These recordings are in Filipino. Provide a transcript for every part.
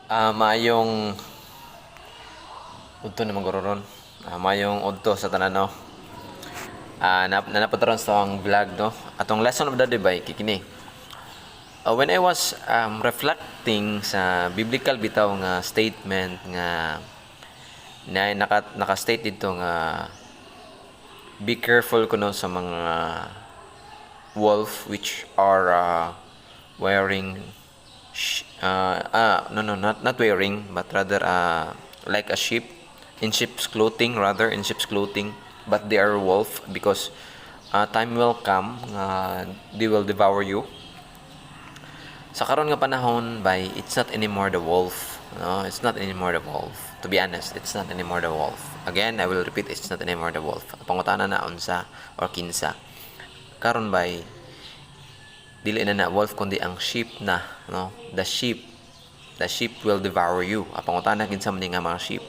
Maayong udto na magororon. Maayong udto sa tanan no. Nanapataron sa ang vlog no. Atong lesson of the day by kikini. When I was reflecting sa biblical bitaw nga statement nga na naka-state dito nga be careful kuno sa mga wolf which are wearing no, not wearing, but rather like a sheep, in sheep's clothing, but they are wolf because time will come, they will devour you. Sa karon nga panahon, by it's not anymore the wolf, no, it's not anymore the wolf. To be honest, it's not anymore the wolf. Again, I will repeat, it's not anymore the wolf. Pangutana na unsa or kinsa. Karon by dili na wolf kundi ang sheep na, no, the sheep will devour you. Pangutana kinsa man nga mga sheep,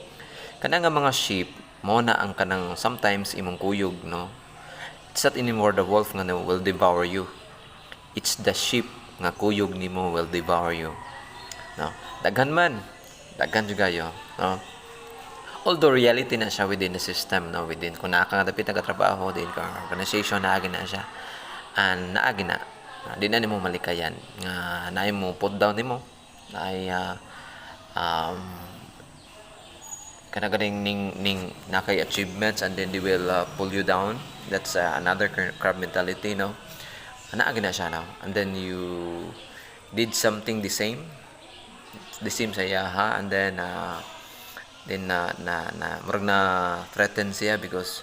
kana nga mga sheep mo na ang kanang sometimes imong kuyog, no. It's not anymore the wolf nga will devour you, it's the sheep nga kuyog nimo will devour you, no. Daghan juga yo, no. Although reality na siya within the system, no, within kung naa ka nga dapit nagatrabaho din ka organization, naagi na siya and naagi na di na nimo malikayan nga naay mo put down nimo naay kanagaring ning nakay achievements and then they will pull you down. That's another crab mentality, no. Naagi na siya now and then you did something the same sa iya and then murag na threaten siya because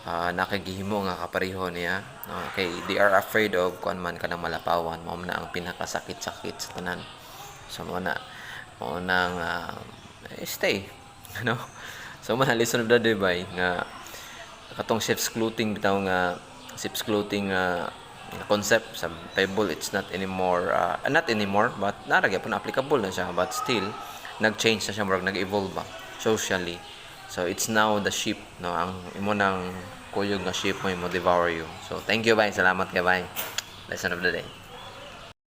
nakagihimo nga kapareho niya. Okay, they are afraid of kuan man kanang malapawan, mao na ang pinakasakit-sakit sa tanan. So mao nang stay, no. So man lesson of the day by nga katong sheep's clothing bitaw nga concept sa Bible, it's not anymore but naragya pun applicable na siya, but still nag-change na siya, murag nag-evolve ba socially. So it's now the sheep, no, ang imo nang kuyog nga sheep mo devour you. So thank you, bye, salamat kay bye, lesson of the day.